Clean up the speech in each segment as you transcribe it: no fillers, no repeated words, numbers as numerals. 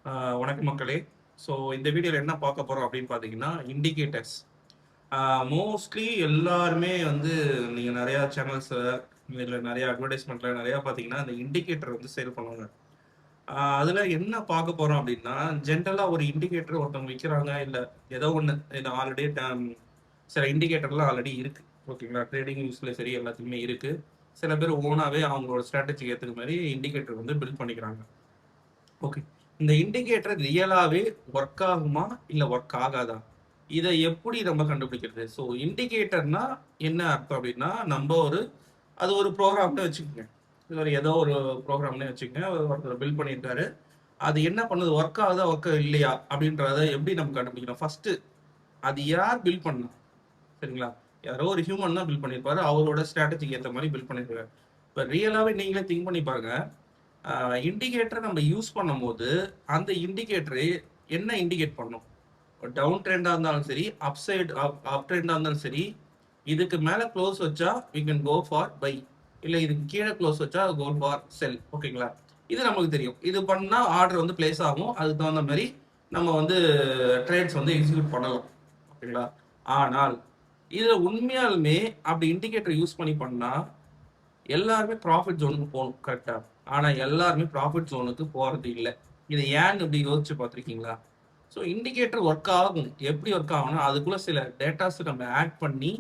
வணக்கம் மக்களே. ஸோ இந்த வீடியோவில் என்ன பார்க்க போகிறோம் அப்படின்னு பார்த்தீங்கன்னா இண்டிகேட்டர்ஸ். மோஸ்ட்லி எல்லாருமே வந்து நீங்கள் நிறையா சேனல்ஸில் இல்லை நிறையா அட்வர்டைஸ்மெண்ட்டில் நிறையா பார்த்தீங்கன்னா இந்த இண்டிகேட்டர் வந்து சேல் பண்ணுவாங்க. அதில் என்ன பார்க்க போகிறோம் அப்படின்னா ஜென்ரலாக ஒரு இண்டிகேட்டர் ஒருத்தவங்க விற்கிறாங்க இல்லை ஏதோ ஒன்று இது ஆல்ரெடி சில இண்டிகேட்டர்லாம் ஆல்ரெடி இருக்குது. ஓகேங்களா, ட்ரேடிங் யூஸில் சரி எல்லாத்துக்குமே இருக்குது. சில பேர் ஓனாகவே அவங்களோட ஸ்ட்ராட்டஜிக்கு ஏற்றுக்க மாதிரி இண்டிகேட்டர் வந்து பில்ட் பண்ணிக்கிறாங்க. ஓகே, இந்த இண்டிகேட்டர் ரியலாகவே ஒர்க் ஆகுமா இல்லை ஒர்க் ஆகாதா, இதை எப்படி நம்ம கண்டுபிடிக்கிறது? ஸோ இண்டிகேட்டர்னா என்ன அர்த்தம் அப்படின்னா அது ஒரு ப்ரோக்ராம்னு வச்சுக்கோங்க. இது ஒரு ஏதோ ஒரு ப்ரோக்ராம்னு வச்சுக்கோங்க. ஒருத்தர் பில்ட் பண்ணியிருக்காரு. அது என்ன பண்ணுது, ஒர்க் ஆகுதா ஒர்க் இல்லையா அப்படின்றத எப்படி நம்ம கண்டுபிடிக்கணும்? ஃபர்ஸ்ட் அது யார் பில்ட் பண்ணா? சரிங்களா, யாரோ ஒரு ஹியூமன் தான் பில்ட் பண்ணியிருப்பாரு. அவரோட ஸ்ட்ராட்டஜிக்கு ஏற்ற மாதிரி பில்ட் பண்ணியிருக்காரு. இப்போ ரியலாகவே நீங்களே திங்க் பண்ணி பாருங்க. இண்டிகேட்டரை நம்ம யூஸ் பண்ணும்போது அந்த இண்டிகேட்டரை என்ன இண்டிகேட் பண்ணும்? டவுன் ட்ரெண்டாக இருந்தாலும் சரி, அப் ட்ரெண்டாக இருந்தாலும் சரி, இதுக்கு மேலே க்ளோஸ் வச்சா we can go for buy, இல்லை இதுக்கு கீழே க்ளோஸ் வச்சா கோ ஃபார் செல். ஓகேங்களா, இது நமக்கு தெரியும். இது பண்ணால் ஆர்டர் வந்து பிளேஸ் ஆகும். அதுக்கு தகுந்த மாதிரி நம்ம வந்து ட்ரேட்ஸ் வந்து எக்ஸிக்யூட் பண்ணலாம். ஓகேங்களா, ஆனால் இதில் உண்மையாலுமே அப்படி இண்டிகேட்டர் யூஸ் பண்ணி பண்ணால் எல்லாருமே ப்ராஃபிட் ஜோனுக்கு போகணும் கரெக்டாக. ஆனால் எல்லாருமே ப்ராஃபிட் ஜோனுக்கு போகிறது இல்லை. இது ஏன்னு இப்படி யோசிச்சு பார்த்துருக்கீங்களா? ஸோ இண்டிகேட்டர் ஒர்க் ஆகும். எப்படி ஒர்க் ஆகும்னா அதுக்குள்ளே சில டேட்டாஸ் நம்ம ஆட் பண்ணி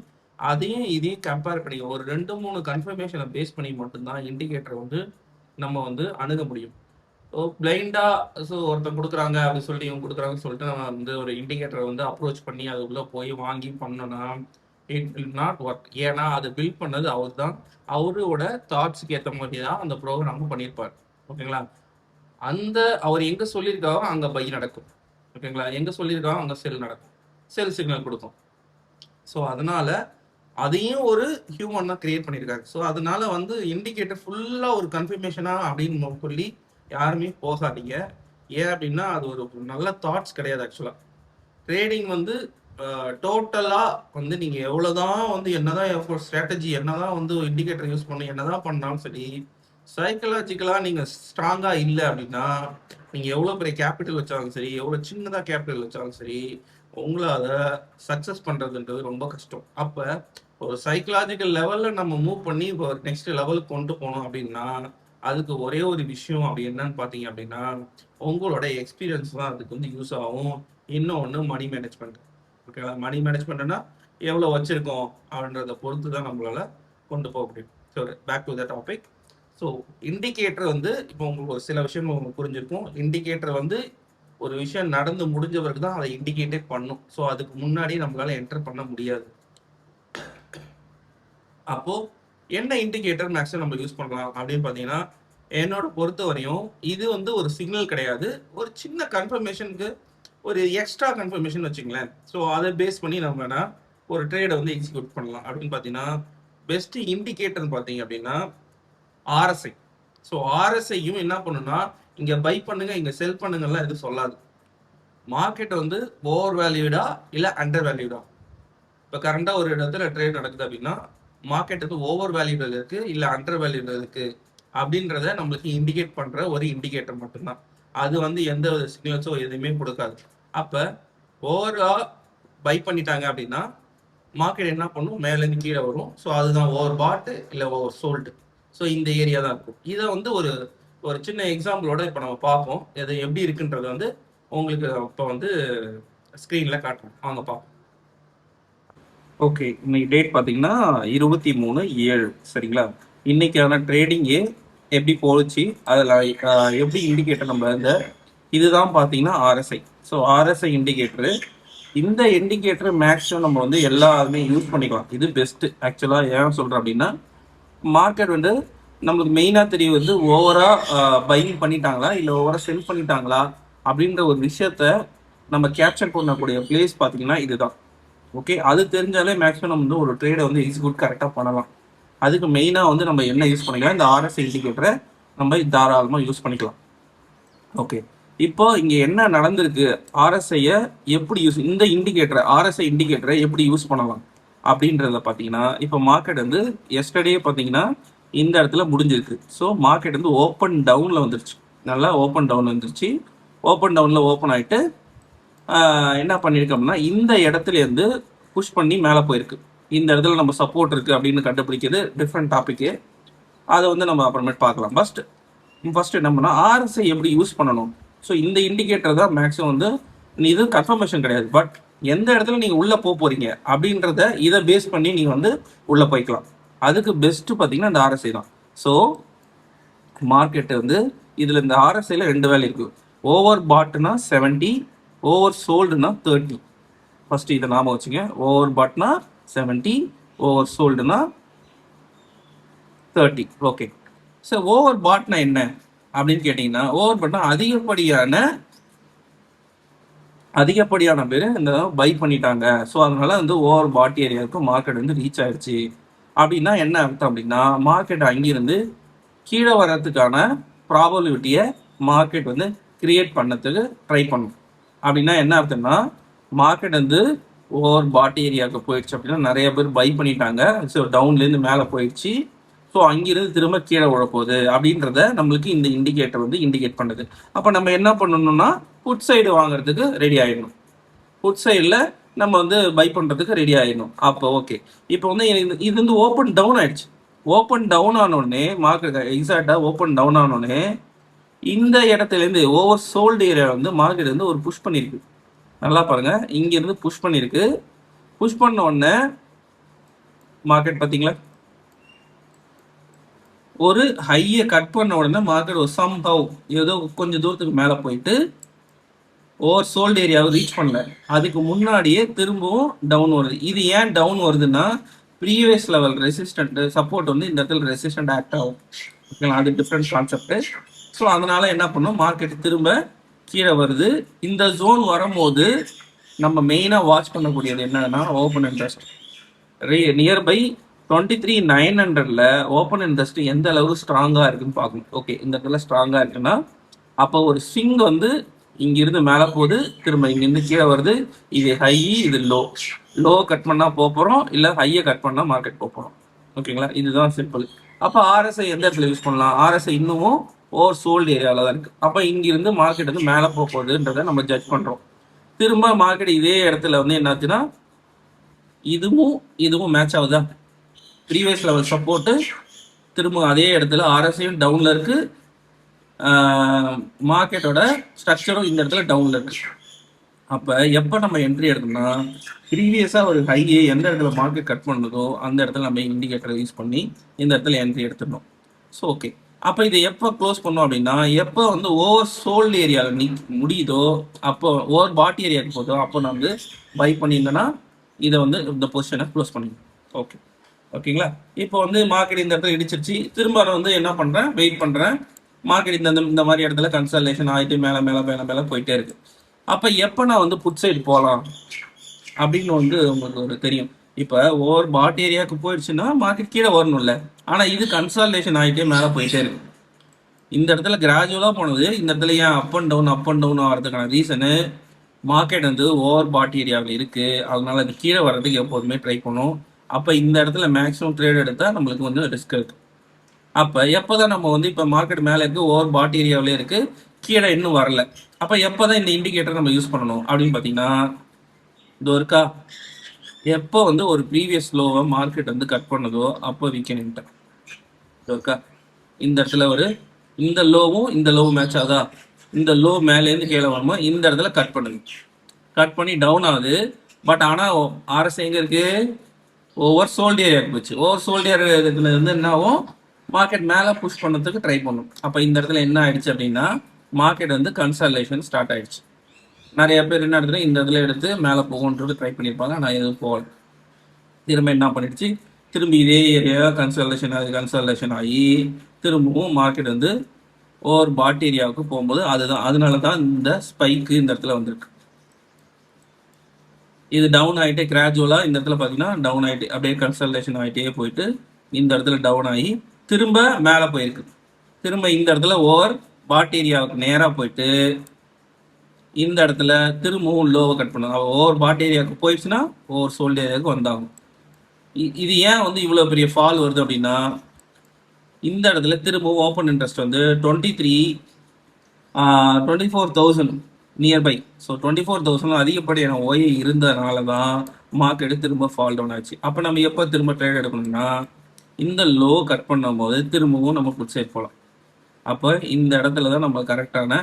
அதையும் இதையும் கம்பேர் பண்ணி ஒரு 2-3 கன்ஃபர்மேஷனை பேஸ் பண்ணி மட்டும்தான் இண்டிகேட்டர் வந்து நம்ம வந்து அணுக முடியும். ஸோ பிளைண்டாக ஒருத்தர் கொடுக்குறாங்க அப்படி சொல்லிட்டு இவங்க கொடுக்குறாங்கன்னு சொல்லிட்டு நம்ம வந்து ஒரு இண்டிகேட்டரை வந்து அப்ரோச் பண்ணி அதுக்குள்ளே போய் வாங்கி பண்ணோன்னா இட் வில் நாட் ஒர்க். ஏன்னா அது பில்ட் பண்ணது அவர் தான். அவரோட தாட்ஸுக்கு ஏற்ற மாதிரி தான் அந்த ப்ரோக்ராமும் பண்ணியிருப்பார். ஓகேங்களா, அவர் எங்கே சொல்லியிருக்காரோ அங்கே பை நடக்கும். ஓகேங்களா, எங்கே சொல்லியிருக்காரோ அங்கே செல் நடக்கும், செல் சிக்னல் கொடுக்கும். ஸோ அதனால அதையும் ஒரு ஹியூமன் தான் கிரியேட் பண்ணியிருக்காரு. ஸோ அதனால வந்து இண்டிகேட்டர் ஃபுல்லாக ஒரு கன்ஃபர்மேஷனாக அப்படின்னு சொல்லி யாருமே போகாதீங்க. ஏன் அப்படின்னா அது ஒரு நல்ல தாட்ஸ் கிடையாது. ஆக்சுவலாக ட்ரேடிங் வந்து டோட்டலாக வந்து நீங்கள் எவ்வளோதான் வந்து என்னதான் ஸ்ட்ராட்டஜி என்னதான் வந்து இண்டிகேட்டர் யூஸ் பண்ணி என்னதான் பண்ணாலும் சரி, சைக்கலாஜிக்கலாக நீங்கள் ஸ்ட்ராங்காக இல்லை அப்படின்னா நீங்கள் எவ்வளோ பெரிய கேபிட்டல் வச்சாலும் சரி, எவ்வளோ சின்னதாக கேபிட்டல் வச்சாலும் சரி, உங்களால் சக்ஸஸ் பண்ணுறதுன்றது ரொம்ப கஷ்டம். அப்போ ஒரு சைக்கலாஜிக்கல் லெவலில் நம்ம மூவ் பண்ணி இப்போ நெக்ஸ்ட் லெவலுக்கு கொண்டு போனோம் அப்படின்னா அதுக்கு ஒரே ஒரு விஷயம் அப்படி என்னன்னு பார்த்தீங்க அப்படின்னா உங்களோட எக்ஸ்பீரியன்ஸ் தான் அதுக்கு வந்து யூஸ் ஆகும். இன்னொன்று மணி மேனேஜ்மெண்ட். ஓகேவா, மணி மேனேஜ்மெண்ட்னா எவ்வளோ வச்சுருக்கோம் அப்படின்றத பொறுத்து தான் நம்மளால் கொண்டு போக முடியும். So back to the topic. So indicator வந்து இப்போ உங்களுக்கு ஒரு சில விஷயம் உங்களுக்கு புரிஞ்சிருக்கும். இண்டிகேட்டர் வந்து ஒரு விஷயம் நடந்து முடிஞ்சவருக்கு தான் அதை இண்டிகேட்டே பண்ணும். ஸோ அதுக்கு முன்னாடி நம்மளால என்டர் பண்ண முடியாது. அப்போது என்ன இண்டிகேட்டர் மேக்ஸிமம் நம்ம யூஸ் பண்ணலாம் அப்படின்னு பார்த்தீங்கன்னா என்னோட பொறுத்த வரையும் இது வந்து ஒரு சிக்னல் கிடையாது, ஒரு சின்ன கன்ஃபர்மேஷனுக்கு ஒரு எக்ஸ்ட்ரா கன்ஃபர்மேஷன் வச்சுங்களேன். ஸோ அதை பேஸ் பண்ணி நம்ம ஒரு ட்ரேடை வந்து எக்ஸிக்யூட் பண்ணலாம். அப்படின்னு பார்த்தீங்கன்னா பெஸ்ட் இண்டிகேட்டர்னு பார்த்தீங்க அப்படின்னா ஆர்எஸ்ஐ. ஸோ ஆர்எஸ்ஐயும் என்ன பண்ணுன்னா இங்கே பை பண்ணுங்க இங்கே செல் பண்ணுங்கலாம் எதுவும் சொல்லாது. மார்க்கெட் வந்து ஓவர் வேல்யூடா இல்லை அண்டர் வேல்யூடா. இப்போ கரண்டாக ஒரு இடத்துல ட்ரேட் நடக்குது அப்படின்னா மார்க்கெட் வந்து ஓவர் வேல்யூடில் இருக்குது இல்லை அண்டர் வேல்யூடில் இருக்குது அப்படின்றத நம்மளுக்கு இண்டிகேட் பண்ணுற ஒரு இண்டிகேட்டர் மட்டும்தான். அது வந்து எந்த சிக்னல்ஸோ எதுவுமே கொடுக்காது. அப்போ ஓவராக பை பண்ணிட்டாங்க அப்படின்னா மார்க்கெட் என்ன பண்ணும், மேலேருந்து கீழே வரும். ஸோ அதுதான் ஓவர் பாட்டு இல்லை ஓவர் சோல்டு. ஸோ இந்த ஏரியா தான் இருக்கும். இதை வந்து ஒரு சின்ன எக்ஸாம்பிளோட இப்போ நம்ம பார்ப்போம். இது எப்படி இருக்குன்றது வந்து உங்களுக்கு இப்போ வந்து ஸ்க்ரீனில் காட்டுறோம். வாங்க பார்ப்போம். ஓகே, இன்னைக்கு டேட் பார்த்தீங்கன்னா 23/7. சரிங்களா, இன்னைக்கான ட்ரேடிங்கே எப்படி போச்சு, அதில் எப்படி இண்டிகேட்டர் நம்ம இதுதான் பார்த்தீங்கன்னா ஆர்எஸ்ஐ. ஸோ ஆர்எஸ்ஐ இண்டிகேட்டரு, இந்த இண்டிகேட்டர் மேக்ஸிமம் நம்ம வந்து எல்லாருமே யூஸ் பண்ணிக்கலாம். இது பெஸ்ட்டு. ஆக்சுவலாக ஏன் சொல்கிறேன் அப்படின்னா மார்க்கெட் வந்து நம்மளுக்கு மெயினாக தெரியும் வந்து ஓவராக பையிங் பண்ணிட்டாங்களா இல்லை ஓவராக செல் பண்ணிட்டாங்களா அப்படின்ற ஒரு விஷயத்த நம்ம கேப்சர் பண்ணக்கூடிய பிளேஸ் பார்த்தீங்கன்னா இதுதான். ஓகே, அது தெரிஞ்சாலே மேக்ஸிமம் நம்ம வந்து ஒரு ட்ரேடை வந்து எக்ஸிக்யூட் கரெக்டாக பண்ணலாம். அதுக்கு மெயினாக வந்து நம்ம என்ன யூஸ் பண்ணிக்கலாம், இந்த ஆர்எஸ்ஐ இண்டிகேட்டரை நம்ம தாராளமாக யூஸ் பண்ணிக்கலாம். ஓகே, இப்போ இங்கே என்ன நடந்திருக்கு, ஆர்எஸ்ஐயை எப்படி இந்த இண்டிகேட்டரை ஆர்எஸ்ஐ இண்டிகேட்டரை எப்படி யூஸ் பண்ணலாம் அப்படின்றத பார்த்தீங்கன்னா இப்போ மார்க்கெட் வந்து எஸ்டர்டே பார்த்தீங்கன்னா இந்த இடத்துல முடிஞ்சிருக்கு. ஸோ மார்க்கெட் வந்து ஓப்பன் டவுனில் வந்துருச்சு, நல்லா ஓப்பன் டவுன் வந்துருச்சு. ஓப்பன் டவுனில் ஓப்பன் ஆகிட்டு என்ன பண்ணியிருக்கோம்னா இந்த இடத்துலேருந்து புஷ் பண்ணி மேலே போயிருக்கு. இந்த இடத்துல நம்ம சப்போர்ட் இருக்குது அப்படின்னு கண்டுபிடிக்கிறது டிஃப்ரெண்ட் டாப்பிக்கு. அதை வந்து நம்ம அப்புறமேட்டு பார்க்கலாம். ஃபர்ஸ்ட் என்ன பண்ணால் ஆர்எஸ்ஐ எப்படி யூஸ் பண்ணணும். ஸோ இந்த இண்டிகேட்டர் தான் மேக்ஸிமம் வந்து இது கன்ஃபர்மேஷன் கிடையாது, பட் எந்த இடத்துல நீங்கள் உள்ளே போகிறீங்க அப்படின்றத இதை பேஸ் பண்ணி நீங்கள் வந்து உள்ளே போய்க்கலாம். அதுக்கு பெஸ்ட்டு பார்த்தீங்கன்னா இந்த ஆர்எஸ்ஐ தான். ஸோ மார்க்கெட்டு வந்து இதில் இந்த ஆர்எஸ்ஐல 2 வேலை இருக்குது. ஓவர் பாட்னா 70, ஓவர் சோல்டுனா 30. ஃபர்ஸ்ட் இதை நாம வச்சுங்க. ஓவர் பாட்னா 70, ஓவர் சோல்டுனா 30. ஓகே. ஸோ ஓவர் பாட்னா என்ன அப்படின்னு கேட்டிங்கன்னா, ஓவர் பாட்னா அதிகப்படியான பேர் இந்த பை பண்ணிட்டாங்க. ஸோ அதனால வந்து ஓவர் பாட் ஏரியாவுக்கு மார்க்கெட் வந்து ரீச் ஆயிடுச்சு. அப்படின்னா என்ன அர்த்தம் அப்படின்னா, மார்க்கெட் அங்கிருந்து கீழே வர்றதுக்கான ப்ராபபிலிட்டியை மார்க்கெட் வந்து கிரியேட் பண்ணதுக்கு ட்ரை பண்ணும். அப்படின்னா என்ன அர்த்தம்னா, மார்க்கெட் வந்து ஓவர் பாட் ஏரியாவுக்கு போயிடுச்சு அப்படின்னா நிறைய பேர் பை பண்ணிட்டாங்க. ஸோ டவுன்லேருந்து மேலே போயிடுச்சு. ஸோ அங்கிருந்து திரும்ப கீழே விழப்போகுது அப்படின்றத நம்மளுக்கு இந்த இண்டிகேட்டர் வந்து இண்டிகேட் பண்ணுது. அப்போ நம்ம என்ன பண்ணணும்னா, புட் சைடு வாங்குறதுக்கு ரெடி ஆகிடணும். புட் சைடில் நம்ம வந்து பை பண்ணுறதுக்கு ரெடி ஆகிடணும். அப்போ ஓகே. இப்போ வந்து இது வந்து ஓப்பன் டவுன் ஆயிடுச்சு. ஓப்பன் டவுன் ஆனோடனே மார்க்கெட் எக்ஸாக்டாக ஓப்பன் டவுன் ஆனோடனே இந்த இடத்துலேருந்து ஓவர் சோல்டு ஏரியா வந்து மார்க்கெட் வந்து ஒரு புஷ் பண்ணியிருக்கு. நல்லா பாருங்கள், இங்கேருந்து புஷ் பண்ணியிருக்கு. புஷ் பண்ண உடனே மார்க்கெட் பார்த்தீங்களா, ஒரு ஹையை கட் பண்ண உடனே மார்க்கெட் ஒரு சம்ஹவ் ஏதோ கொஞ்சம் தூரத்துக்கு மேலே போயிட்டு ஓவர் சோல்டு ஏரியாவை ரீச் பண்ணல. அதுக்கு முன்னாடியே திரும்பவும் டவுன் வருது. இது ஏன் டவுன் வருதுன்னா, ப்ரீவியஸ் லெவல் ரெசிஸ்டன்ட் சப்போர்ட் வந்து இந்த இடத்துல ரெசிஸ்டன்ட் ஆக்ட் ஆகும். ஓகேங்களா, அது டிஃப்ரெண்ட் கான்செப்ட். ஸோ அதனால என்ன பண்ணும், மார்க்கெட் திரும்ப கீழே வருது. இந்த ஜோன் வரும்போது நம்ம மெயினாக வாட்ச் பண்ணக்கூடியது என்னன்னா, open interest nearby 23,900 open interest எந்த அளவுக்கு ஸ்ட்ராங்காக இருக்குன்னு பார்க்கணும். ஓகே, இந்த இடத்துல ஸ்ட்ராங்காக இருக்குன்னா அப்போ ஒரு ஸ்விங் வந்து இங்கிருந்து மேலே போகுது, திரும்ப இங்கேருந்து கீழே வருது. இது ஹை, இது லோ கட் பண்ணால் போகிறோம், இல்லை ஹையை கட் பண்ணால் மார்க்கெட் போகிறோம். ஓகேங்களா, இதுதான் சிம்பிள். அப்போ ஆர்எஸ்ஐ எந்த இடத்துல யூஸ் பண்ணலாம், ஆர்எஸ்ஐ இன்னமும் ஓவர் சோல்டு ஏரியாவில் தான் இருக்குது. அப்போ இங்கிருந்து மார்க்கெட் வந்து மேலே போகுதுன்றதை நம்ம ஜட்ஜ் பண்ணுறோம். திரும்ப மார்க்கெட் இதே இடத்துல வந்து என்னாச்சுன்னா, இதுவும் மேட்ச் ஆகுதா, ப்ரீவியஸ் லெவல் சப்போர்ட்டு திரும்ப அதே இடத்துல ஆர்எஸ்ஐயும் டவுனில் இருக்குது, மார்க்கெட்டோட ஸ்ட்ரக்சரும் இந்த இடத்துல டவுனில் இருக்குது. அப்போ எப்போ நம்ம என்ட்ரி எடுக்கணும்னா, ப்ரீவியஸாக ஒரு ஹையை எந்த இடத்துல மார்க்கெட் கட் பண்ணுதோ அந்த இடத்துல நம்ம இண்டிகேட்டரை யூஸ் பண்ணி இந்த இடத்துல என்ட்ரி எடுத்துடணும். ஸோ ஓகே, அப்போ இதை எப்போ க்ளோஸ் பண்ணோம் அப்படின்னா, எப்போ வந்து ஓவர் சோல்டு ஏரியாவில் முடியுதோ, அப்போ ஓவர் பாட் ஏரியாவுக்கு போதோ அப்போ நான் வந்து பை பண்ணியிருந்தேன்னா இதை வந்து இந்த பொசிஷனை க்ளோஸ் பண்ணிடணும். ஓகேங்களா. இப்போ வந்து மார்க்கெட் இந்த இடத்துல இடிச்சிருச்சு. திரும்ப வந்து என்ன பண்ணுறேன், வெயிட் பண்ணுறேன். மார்க்கெட் இந்த மாதிரி இடத்துல கன்சல்டேஷன் ஆகிட்டு மேலே போயிட்டே இருக்கு. அப்போ எப்போ நான் வந்து புட் சைடு போகலாம் அப்படின்னு வந்து உங்களுக்கு ஒரு தெரியும். இப்போ ஓவர் பாட் ஏரியாவுக்கு போயிடுச்சுன்னா மார்க்கெட் கீழே வரணும்ல, ஆனால் இது கன்சல்டேஷன் ஆகிட்டே மேலே போயிட்டே இருக்கு. இந்த இடத்துல கிராஜுவலாக போனது, இந்த இடத்துல ஏன் அப் அண்ட் டவுன் ஆகிறதுக்கான ரீசனு, மார்க்கெட் வந்து ஓவர் பாட் ஏரியாவில் இருக்குது. அதனால அது கீழே வர்றதுக்கு எப்போதுமே ட்ரை பண்ணும். அப்போ இந்த இடத்துல மேக்ஸிமம் ட்ரேட் எடுத்தால் நம்மளுக்கு வந்து ரிஸ்க் இருக்குது. அப்போ எப்போ தான் நம்ம வந்து இப்போ மார்க்கெட் மேலே இருக்குது, ஓவர் பாட் ஏரியாவிலே இருக்குது, கீழே இன்னும் வரல, அப்போ எப்போ தான் இந்த இண்டிகேட்டர் நம்ம யூஸ் பண்ணணும் அப்படின்னு பார்த்தீங்கன்னா, இது இருக்கா, எப்போ வந்து ஒரு ப்ரீவியஸ் லோவை மார்க்கெட் வந்து கட் பண்ணதோ அப்போ வீக்கெண்ட் என்டர். இது இருக்கா, இந்த இடத்துல இந்த லோவும் மேட்ச் ஆகுதா, இந்த லோ மேலேருந்து கீழே வருமா, இந்த இடத்துல கட் பண்ணுது, கட் பண்ணி டவுன் ஆகுது. பட் ஆனால் ஆர்எஸ்ஐ எங்கே இருக்குது, ஓவர் சோல்டு ஏரியாவுக்கு போச்சு. ஓவர் சோல்டு ஏரியாவில் இருந்து என்ன ஆகும், மார்க்கெட் மேலே புஷ் பண்ணுறதுக்கு ட்ரை பண்ணும். அப்போ இந்த இடத்துல என்ன ஆயிடுச்சு அப்படின்னா, மார்க்கெட் வந்து கன்சல்டேஷன் ஸ்டார்ட் ஆயிடுச்சு. நிறைய பேர் என்ன இடத்துல இந்த இடத்துல எடுத்து மேலே போகுன்றது ட்ரை பண்ணியிருப்பாங்க, நான் எதுவும் போகல. திரும்ப என்ன பண்ணிடுச்சு, திரும்பி இதே ஏரியா கன்சல்டேஷன் ஆகி திரும்பவும் மார்க்கெட் வந்து ஓவர் பாட் ஏரியாவுக்கு போகும்போது அதனால தான் இந்த ஸ்பைக்கு இந்த இடத்துல வந்திருக்கு. இது டவுன் ஆகிட்டே கிராஜுவலாக இந்த இடத்துல பார்த்தீங்கன்னா டவுன் ஆகிட்டு அப்படியே கன்சல்டேஷன் ஆகிட்டே போயிட்டு இந்த இடத்துல டவுன் ஆகி திரும்ப மேலே போயிருக்கு. திரும்ப இந்த இடத்துல ஓவர் பாட் ஏரியாவுக்கு நேராக போயிட்டு இந்த இடத்துல திரும்பவும் லோவை கட் பண்ணும். ஓவர் பாட் ஏரியாவுக்கு போயிடுச்சுன்னா ஓவர் சோல்டு ஏரியாவுக்கு வந்தாகும். இது ஏன் வந்து இவ்வளோ பெரிய ஃபால் வருது அப்படின்னா, இந்த இடத்துல திரும்பவும் ஓப்பன் இன்ட்ரெஸ்ட் வந்து 23 24,000 நியர்பை. ஸோ 24,000 அதிகப்படியான ஓஏ இருந்ததுனால தான் மார்க்கெட்டு திரும்ப ஃபால் டவுன் ஆச்சு. அப்போ நம்ம எப்போ திரும்ப ட்ரேட் எடுக்கணும்னா இந்த லோ கட் பண்ணும்போது திரும்பவும் நம்ம புட் சைட் போகலாம். அப்போ இந்த இடத்துல தான் நம்ம கரெக்டான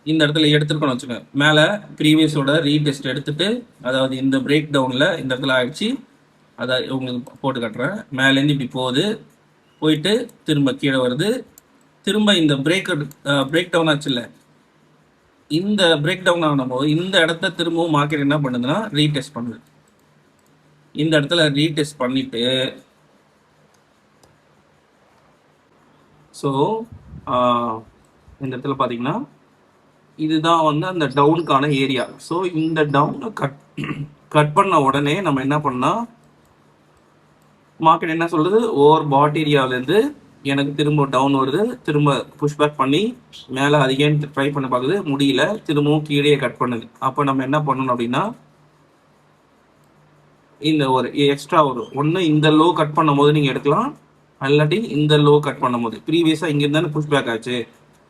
இந்த இடத்துல எடுத்துருக்கோம்னு வச்சுக்கோங்க. மேலே ப்ரீவியஸோட ரீடெஸ்ட் எடுத்துட்டு, அதாவது இந்த பிரேக் டவுனில் இந்த இடத்துல ஆயிடுச்சு. அதை உங்களுக்கு போட்டு காட்டுறேன். மேலேருந்து இப்படி போகுது, போயிட்டு திரும்ப கீழே வருது, திரும்ப இந்த பிரேக் டவுன் ஆச்சுல்ல, இந்த பிரேக் டவுன் ஆகும்போது இந்த இடத்த திரும்பவும் மார்க்கெட் என்ன பண்ணுதுன்னா ரீடெஸ்ட் பண்ணுது. இந்த இடத்துல ரீடெஸ்ட் பண்ணிட்டு ஸோ இந்த இடத்துல பார்த்தீங்கன்னா இதுதான் வந்து அந்த டவுனுக்கான ஏரியா. ஸோ இந்த டவுனை கட் பண்ண உடனே நம்ம என்ன பண்ணால் மார்க்கெட் என்ன சொல்றது, ஓவர் பாட் ஏரியாவிலேருந்து எனக்கு திரும்ப டவுன் வருது, திரும்ப புஷ்பேக் பண்ணி மேலே அதிகம் ட்ரை பண்ண பார்க்குது, முடியல, திரும்பவும் கீழே கட் பண்ணுது. அப்போ நம்ம என்ன பண்ணணும் அப்படின்னா இந்த ஒரு எக்ஸ்ட்ரா ஒன்று இந்த லோ கட் பண்ணும் போது நீங்கள் எடுக்கலாம், அல்லாட்டி இந்த லோ கட் பண்ணும் போது ப்ரீவியஸாக இங்கிருந்தானே புஷ்பேக் ஆச்சு.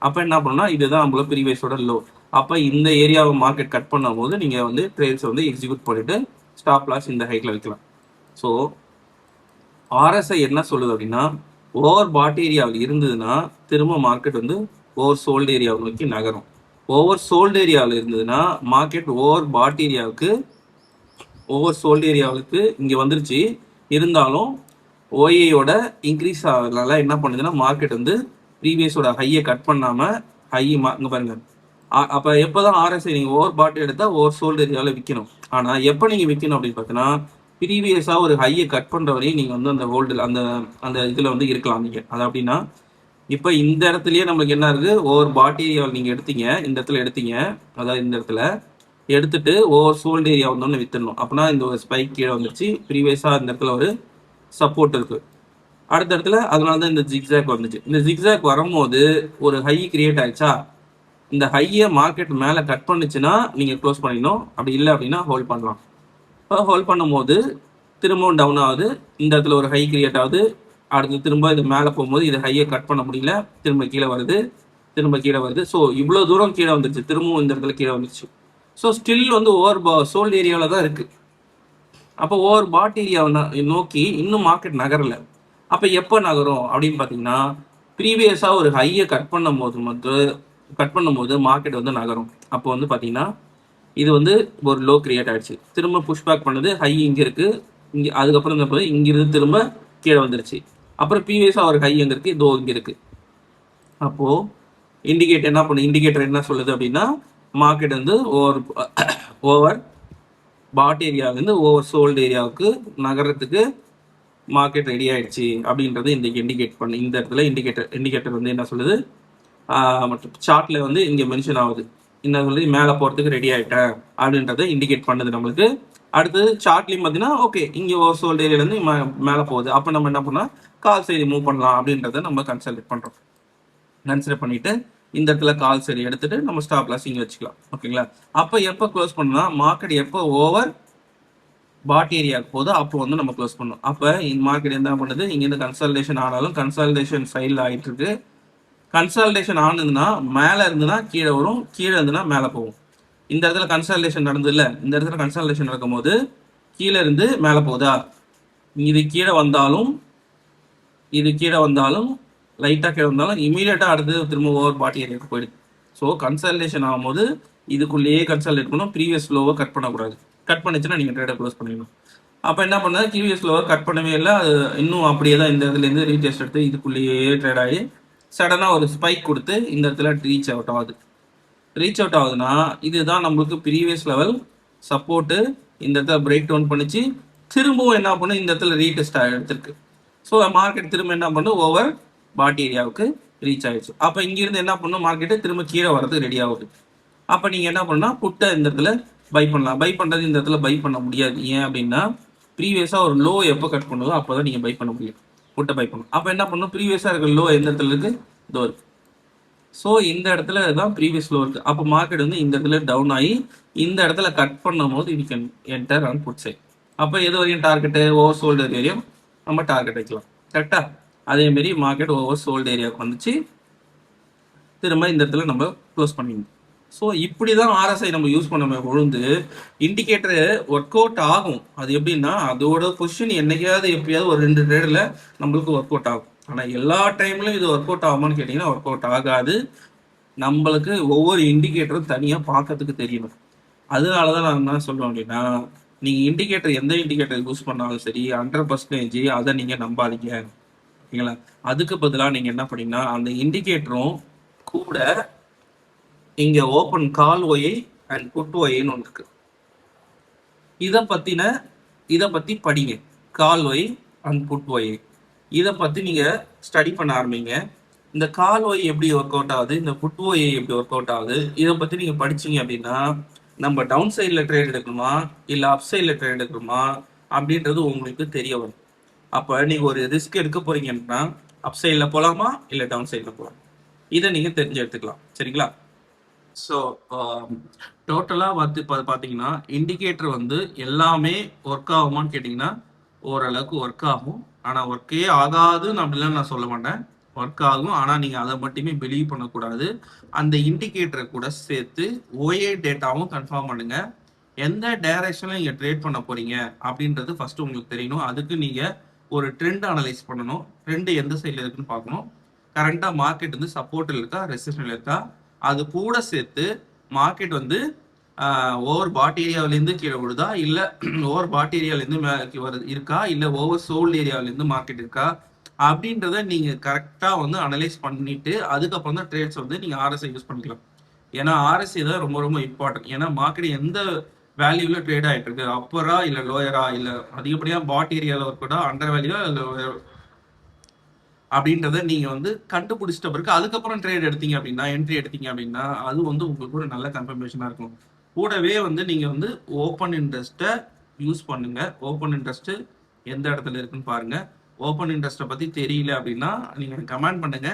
அப்போ என்ன பண்ணணும்னா இதுதான் நம்மளோட ப்ரீவியஸோட லோ. அப்போ இந்த ஏரியாவை மார்க்கெட் கட் பண்ணும் போது நீங்கள் வந்து ட்ரேட்ஸை வந்து எக்ஸிக்யூட் பண்ணிட்டு ஸ்டாப் லாஸ் இந்த ஹைட்டில் வைக்கலாம். ஸோ ஆர்எஸ்ஐ என்ன சொல்லுது அப்படின்னா ஓவர் பாட் ஏரியாவில் இருந்ததுன்னா திரும்ப மார்க்கெட் வந்து ஓவர் சோல்டு ஏரியாவை நோக்கி நகரும். ஓவர் சோல்டு ஏரியாவில் இருந்ததுன்னா மார்க்கெட் ஓவர் பாட் ஏரியாவுக்கு ஓவர் சோல்டு ஏரியாவுக்கு இங்கே வந்துருச்சு. இருந்தாலும் ஓஏயோட இன்க்ரீஸ் ஆகிறதுனால என்ன பண்ணுதுன்னா மார்க்கெட் வந்து ப்ரீவியஸோட ஹையை கட் பண்ணாமல் இங்கே பாருங்க. அப்போ எப்போ தான் ஆர்எஸ்ஐ நீங்கள் ஓவர் பாட் எடுத்தால் ஓவர் சோல்டு ஏரியாவில் விற்கணும். ஆனால் எப்போ நீங்கள் விற்கணும் அப்படின்னு பார்த்தீங்கன்னா ப்ரீவியஸாக ஒரு ஹையை கட் பண்ணுற வரையும் நீங்கள் வந்து அந்த ஹோல்டில் அந்த இதில் வந்து இருக்கலாம் நீங்கள். அது அப்படின்னா இப்போ இந்த இடத்துலயே நம்மளுக்கு என்ன இருக்குது, ஓவர் பாட் ஏரியாவில் நீங்கள் எடுத்தீங்க, இந்த இடத்துல எடுத்தீங்க, அதாவது இந்த இடத்துல எடுத்துட்டு ஓவர் சோல்டு ஏரியா வந்தோன்னு வித்துடணும். அப்படின்னா இந்த ஒரு ஸ்பைக் கீழே வந்துருச்சு, ப்ரீவியஸாக இந்த இடத்துல ஒரு சப்போர்ட் இருக்கு, அடுத்த இடத்துல அதனால தான் இந்த ஜிக்ஸாக் வந்துச்சு. இந்த ஜிக்ஸாக் வரும்போது ஒரு ஹை கிரியேட் ஆயிடுச்சா, இந்த ஹையை மார்க்கெட் மேலே கட் பண்ணுச்சுன்னா நீங்கள் க்ளோஸ் பண்ணிடணும். அப்படி இல்லை அப்படின்னா ஹோல்ட் பண்ணலாம். இப்போ ஹோல்ட் பண்ணும்போது திரும்பவும் டவுன் ஆகுது, இந்த இடத்துல ஒரு ஹை கிரியேட் ஆகுது, அடுத்து திரும்ப இது மேலே போகும்போது இது ஹையை கட் பண்ண முடியல, திரும்ப கீழே வருது, திரும்ப கீழே வருது. ஸோ இவ்வளோ தூரம் கீழே வந்துருச்சு, திரும்பவும் இந்த இடத்துல கீழே வந்துருச்சு. ஸோ ஸ்டில் வந்து ஓவர் சோல்டு ஏரியாவில் தான் இருக்குது. அப்போ ஓவர் பாட் ஏரியாவை நோக்கி இன்னும் மார்க்கெட் நகரலை. அப்போ எப்போ நகரும் அப்படின்னு பார்த்தீங்கன்னா ப்ரீவியஸாக ஒரு ஹையை கட் பண்ணும்போது மார்க்கெட் வந்து நகரும். அப்போ வந்து பார்த்தீங்கன்னா இது வந்து ஒரு லோ கிரியேட் ஆயிடுச்சு, திரும்ப புஷ்பேக் பண்ணுது, ஹை இங்கே இருக்குது, இங்கே அதுக்கப்புறம் இங்கிருந்து திரும்ப கீழே வந்துருச்சு. அப்புறம் ப்ரீவியஸாக ஒரு ஹை எங்கே இருக்குது, இதோ இங்கே இருக்குது. அப்போது இண்டிகேட்டர் என்ன சொல்லுது அப்படின்னா மார்க்கெட் வந்து ஓவர் பாட் ஏரியாவிலேருந்து ஓவர் சோல்டு ஏரியாவுக்கு நகரத்துக்கு மார்க்கெட் ரெடி ஆயிடுச்சு அப்படின்றது இந்த இடத்துல இண்டிகேட்டர் வந்து என்ன சொல்லுது, சார்ட்டில் வந்து இங்கே மென்ஷன் ஆகுது, என்ன சொல்லி மேலே போகிறதுக்கு ரெடி ஆகிட்டேன் அப்படின்றத இண்டிகேட் பண்ணுது நம்மளுக்கு. அடுத்தது சார்ட்லையும் பார்த்தீங்கன்னா ஓகே இங்கே ஓவர் சோல்டு ஏரியாலேருந்து மேலே போகுது. அப்போ நம்ம என்ன பண்ணலாம், கால் சைடு மூவ் பண்ணலாம் அப்படின்றத நம்ம கன்சிடர் பண்ணிட்டு இந்த இடத்துல கால் சைடு எடுத்துட்டு நம்ம ஸ்டாப் லாஸ் இங்கே வச்சுக்கலாம். ஓகேங்களா. அப்போ எப்போ க்ளோஸ் பண்ணலாம், மார்க்கெட் எப்போ ஓவர் பாட் ஏரியாவுக்கு போகுது அப்போ வந்து நம்ம க்ளோஸ் பண்ணணும். அப்போ இந்த மார்க்கெட் என்ன பண்ணுது, இங்கேருந்து கன்சல்டேஷன் ஆனாலும் கன்சல்டேஷன் சைடில் ஆகிட்டு இருக்கு. கன்சல்டேஷன் ஆனதுன்னா மேலே இருந்துன்னா கீழே வரும், கீழே இருந்துன்னா மேலே போகும். இந்த இடத்துல கன்சல்டேஷன் நடந்தது இல்லை, இந்த இடத்துல கன்சல்டேஷன் நடக்கும்போது கீழே இருந்து மேலே போகுதா, இது கீழே வந்தாலும் லைட்டாக கீழே வந்தாலும் இமீடியட்டாக அடுத்து திரும்ப ஓவர் பாட் ஏரியாவுக்கு போயிடுது. ஸோ கன்சல்டேஷன் ஆகும்போது இதுக்குள்ளேயே கன்சல்டேட் பண்ணணும், ப்ரீவியஸ் லோவை கட் பண்ணக்கூடாது. கட் பண்ணிச்சுன்னா நீங்கள் ட்ரேடை க்ளோஸ் பண்ணிடணும். அப்போ என்ன பண்ணால் ப்ரீவியஸ் லோவை கட் பண்ணவே இல்லை, அது இன்னும் அப்படியே தான் இந்த இடத்துலேருந்து ரீடெஸ்ட் எடுத்து இதுக்குள்ளேயே ட்ரேட் ஆகி சடனாக ஒரு ஸ்பைக் கொடுத்து இந்த இடத்துல ரீச் அவுட் ஆகுதுன்னா இதுதான் நம்மளுக்கு ப்ரீவியஸ் லெவல் சப்போர்ட்டு. இந்த இடத்துல பிரேக் டவுன் பண்ணிச்சு, திரும்பவும் என்ன பண்ணும் இந்த இடத்துல ரீடெஸ்ட் எடுத்திருக்கு. ஸோ மார்க்கெட் திரும்ப என்ன பண்ணும், ஓவர் பாட் ஏரியாவுக்கு ரீச் ஆயிடுச்சு. அப்போ இங்கிருந்து என்ன பண்ணும், மார்க்கெட்டு திரும்ப கீழே வரதுக்கு ரெடி ஆகுது. அப்போ நீங்கள் என்ன பண்ணால் புட்டை இந்த இடத்துல பை பண்ணலாம். பை பண்ணுறது இந்த இடத்துல பை பண்ண முடியாது. ஏன் அப்படின்னா ப்ரீவியஸாக ஒரு லோ எப்போ கட் பண்ணுதோ அப்போ தான் நீங்கள் பை பண்ண முடியும், புட்டை பை பண்ணணும். அப்போ என்ன பண்ணணும், ப்ரீவியஸாக இருக்கிற லோ எந்த இடத்துல இருக்குது, இதோ இருக்குது. ஸோ இந்த இடத்துல தான் ப்ரீவியஸ் லோ இருக்குது. அப்போ மார்க்கெட் வந்து இந்த இடத்துல டவுன் ஆகி இந்த இடத்துல கட் பண்ணும் போது இது can enter on put side. அப்போ எது வரையும் டார்கெட்டு, ஓவர் சோல்டு வரையும் நம்ம டார்கெட் வைக்கலாம். கரெக்டாக அதேமாரி மார்க்கெட் ஓவர் சோல்டு ஏரியாவுக்கு வந்துச்சு, திரும்ப இந்த இடத்துல நம்ம க்ளோஸ் பண்ணிடணும். ஸோ இப்படி தான் ஆர்எஸ்ஐ நம்ம யூஸ் பண்ண பொழுது இண்டிகேட்டர் ஒர்க் அவுட் ஆகும். அது எப்படின்னா அதோட பொசிஷன் என்னைக்காவது எப்படியாவது ஒரு 2 ட்ரேடில் நம்மளுக்கு ஒர்க் அவுட் ஆகும். ஆனால் எல்லா டைம்லையும் இது ஒர்க் அவுட் ஆகுமான்னு கேட்டிங்கன்னா ஒர்க் அவுட் ஆகாது. நம்மளுக்கு ஒவ்வொரு இண்டிகேட்டரும் தனியாக பார்க்கறதுக்கு தெரியணும். அதனால தான் நான் என்ன சொல்லுவேன் அப்படின்னா, நீங்கள் இண்டிகேட்டர் எந்த இண்டிகேட்டர் யூஸ் பண்ணாலும் சரி 100% அதை நீங்கள் நம்பாதீங்க. ஓகேங்களா? அதுக்கு பதிலாக நீங்கள் என்ன பண்ணீங்கன்னா அந்த இண்டிகேட்டரும் கூட இங்க ஓப்பன் கால் ஒயை அண்ட் புட் ஒயின்னு ஒன்று இருக்கு. இதை பத்தி படிங்க. Call OI and put OI இதை பத்தி நீங்க ஸ்டடி பண்ண ஆரம்பிங்க. இந்த கால் ஒய் எப்படி ஒர்க் அவுட் ஆகுது, இந்த புட் ஒய் எப்படி ஒர்க் அவுட் ஆகுது, இதை பத்தி நீங்க படிச்சீங்க அப்படின்னா நம்ம டவுன் சைடில் ட்ரேட் எடுக்கணுமா இல்லை அப் சைடில் ட்ரேட் எடுக்கணுமா அப்படின்றது உங்களுக்கு தெரிய வரும். அப்போ நீங்க ஒரு ரிஸ்க் எடுக்க போறீங்கன்னா அப் சைடில் போகலாமா இல்லை டவுன் சைடில் போகலாம், இதை நீங்க தெரிஞ்சு எடுத்துக்கலாம். சரிங்களா? ஸோ டோட்டலாக பார்த்தீங்கன்னா இண்டிகேட்டர் வந்து எல்லாமே ஒர்க் ஆகுமான்னு கேட்டிங்கன்னா ஓரளவுக்கு ஒர்க் ஆகும். ஆனால் ஒர்க்கே ஆகாதுன்னு அப்படிலாம் நான் சொல்ல மாட்டேன். ஒர்க் ஆகும். ஆனால் நீங்கள் அதை மட்டுமே பிலீவ் பண்ணக்கூடாது. அந்த இண்டிகேட்டரை கூட சேர்த்து ஓஏ டேட்டாவும் கன்ஃபார்ம் பண்ணுங்க. எந்த டைரக்ஷனில் நீங்கள் ட்ரேட் பண்ண போறீங்க அப்படின்றது ஃபர்ஸ்ட் உங்களுக்கு தெரியணும். அதுக்கு நீங்கள் ஒரு ட்ரெண்ட் அனலைஸ் பண்ணணும். ட்ரெண்ட் எந்த சைடில் இருக்குன்னு பார்க்கணும். கரண்டாக மார்க்கெட் வந்து சப்போர்ட்டில் இருக்கா ரெசிஸ்டன்ல இருக்கா, அது கூட சேர்த்து மார்க்கெட் வந்து ஓவர் பாட் ஏரியாவிலேருந்து கீழே விடுதா இல்லை ஓவர் பாட் ஏரியாவிலேருந்து இருக்கா இல்லை ஓவர் சோல்ட் ஏரியாவிலேருந்து மார்க்கெட் இருக்கா அப்படின்றத நீங்கள் கரெக்டாக வந்து அனலைஸ் பண்ணிட்டு அதுக்கப்புறம் தான் ட்ரேட்ஸ் வந்து நீங்கள் ஆர்எஸ்ஐ யூஸ் பண்ணிக்கலாம். ஏன்னா ஆர்எஸ்ஐ தான் ரொம்ப ரொம்ப இம்பார்ட்டன்ட். ஏன்னா மார்க்கெட் எந்த வேல்யூவில் ட்ரேட் ஆகிட்டு இருக்கு, அப்பரா இல்லை லோயரா இல்லை அதிகப்படியாக பாட் ஏரியாவில் இருக்கா அண்டர் வேல்யூவா இல்லை அப்படின்றத நீங்க வந்து கண்டுபிடிச்சிட்ட பிறகு அதுக்கப்புறம் ட்ரேட் எடுத்தீங்க அப்படின்னா என்ட்ரி எடுத்தீங்க அப்படின்னா அது வந்து உங்களுக்கு ஒரு நல்ல கன்ஃபர்மேஷனா இருக்கும். கூடவே வந்து நீங்க வந்து ஓப்பன் இன்ட்ரெஸ்ட்டை யூஸ் பண்ணுங்க. ஓப்பன் இன்ட்ரெஸ்ட் எந்த இடத்துல இருக்குன்னு பாருங்க. ஓப்பன் இன்ட்ரெஸ்ட்டை பத்தி தெரியல அப்படின்னா நீங்க கமெண்ட் பண்ணுங்க.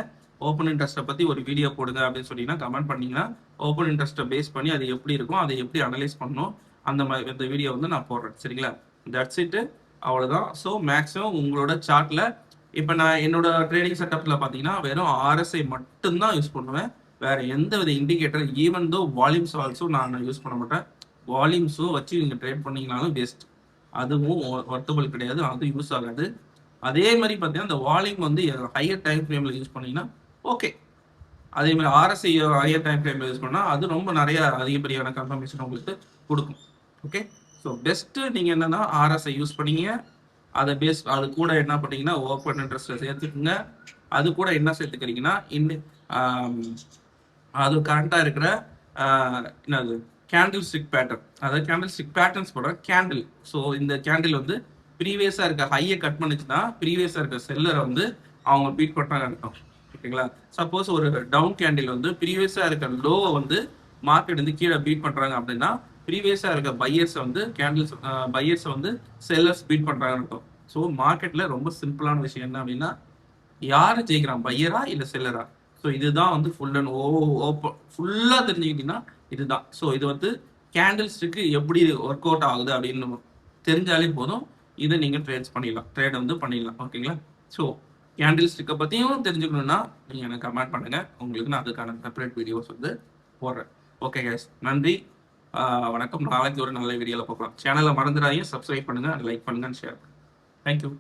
ஓப்பன் இன்ட்ரெஸ்ட்டை பத்தி ஒரு வீடியோ போடுங்க அப்படின்னு சொன்னீங்கன்னா கமெண்ட் பண்ணீங்கன்னா ஓப்பன் இன்ட்ரெஸ்ட்டை பேஸ் பண்ணி அது எப்படி இருக்கும், அதை எப்படி அனலைஸ் பண்ணணும், அந்த மாதிரி இந்த வீடியோ வந்து நான் போடுறேன். சரிங்களா? That's it. அவ்வளோதான். ஸோ மேக்ஸிமம் உங்களோட சார்ட்ல இப்போ நான் என்னோட ட்ரேடிங் செட்டப்ல பார்த்தீங்கன்னா வெறும் ஆர்எஸ்ஐ மட்டும்தான் யூஸ் பண்ணுவேன். வேற எந்த வித indicator even though volumes also நான் யூஸ் பண்ண மாட்டேன். வால்யூம்ஸும் வச்சு நீங்கள் ட்ரேட் பண்ணீங்கனாலும் பெஸ்ட், அதுவும் ஒர்த்தபிள் கிடையாது, அதுவும் யூஸ் ஆகாது. அதே மாதிரி பார்த்தீங்கன்னா இந்த வால்யூம் வந்து ஹையர் டைம் ஃப்ரேமில் யூஸ் பண்ணீங்கன்னா ஓகே. அதே மாதிரி ஆர்எஸ்ஐ ஹையர் டைம் ஃப்ரேமில் யூஸ் பண்ணால் அது ரொம்ப நிறைய அதிகப்படியான கன்ஃபர்மேஷன் உங்களுக்கு கொடுக்கும். ஓகே. ஸோ பெஸ்ட்டு நீங்கள் என்னென்னா ஆர்எஸ்ஐ யூஸ் பண்ணீங்க. அதை பேஸ் அது கூட என்ன பண்ணீங்கன்னா ஓப்பன் இன்ட்ரெஸ்ட்டை சேர்த்துக்குங்க. அது கூட என்ன சேர்த்துக்கிறீங்கன்னா அது கரண்டாக இருக்கிற என்னது கேண்டில் ஸ்டிக் பேட்டர்ன், அதாவது கேண்டில் ஸ்டிக் பேட்டர்ன்ஸ் போட கேண்டில். ஸோ இந்த கேண்டில் வந்து ப்ரீவியஸாக இருக்க ஹையை கட் பண்ணிச்சுன்னா ப்ரீவியஸாக இருக்க செல்லரை வந்து அவங்க பீட் பண்ணுறாங்க அர்த்தம். ஓகேங்களா? சப்போஸ் ஒரு டவுன் கேண்டில் வந்து ப்ரீவியஸாக இருக்க லோவை வந்து மார்க்கெட் வந்து கீழே பீட் பண்ணுறாங்க அப்படின்னா ப்ரீவியஸாக இருக்க பையர்ஸை வந்து கேண்டில்ஸ் பையர்ஸை வந்து செல்லர்ஸ் பீட் பண்ணுறாங்கன்னு அர்த்தம். ஸோ மார்க்கெட்டில் ரொம்ப சிம்பிளான விஷயம் என்ன அப்படின்னா யார் ஜெயிக்கிறான், பையரா இல்லை செல்லரா? ஸோ இதுதான் வந்து ஃபுல் அண்ட் ஃபுல்லாக தெரிஞ்சுக்கிட்டீங்கன்னா இதுதான். ஸோ இது வந்து கேண்டில்ஸ்டிக்கு எப்படி ஒர்க் அவுட் ஆகுது அப்படின்னு தெரிஞ்சாலே போதும். இதை நீங்கள் ட்ரேட் வந்து பண்ணிடலாம். ஓகேங்களா? ஸோ கேண்டில் ஸ்டிக்கை பற்றியும் தெரிஞ்சுக்கணுன்னா நீங்கள் எனக்கு கமெண்ட் பண்ணுங்கள். உங்களுக்கு நான் அதுக்கான செப்பரேட் வீடியோஸ் வந்து போடுறேன். ஓகே கைஸ், நன்றி, வணக்கம். நாளைக்கு ஒரு நல்ல வீடியோவில் பார்க்கலாம். சேனலை மறந்துடாதீங்க, சப்ஸ்கிரைப் பண்ணுங்கள், லைக் பண்ணுங்கள், ஷேர் பண்ணுங்கள். தேங்க்யூ.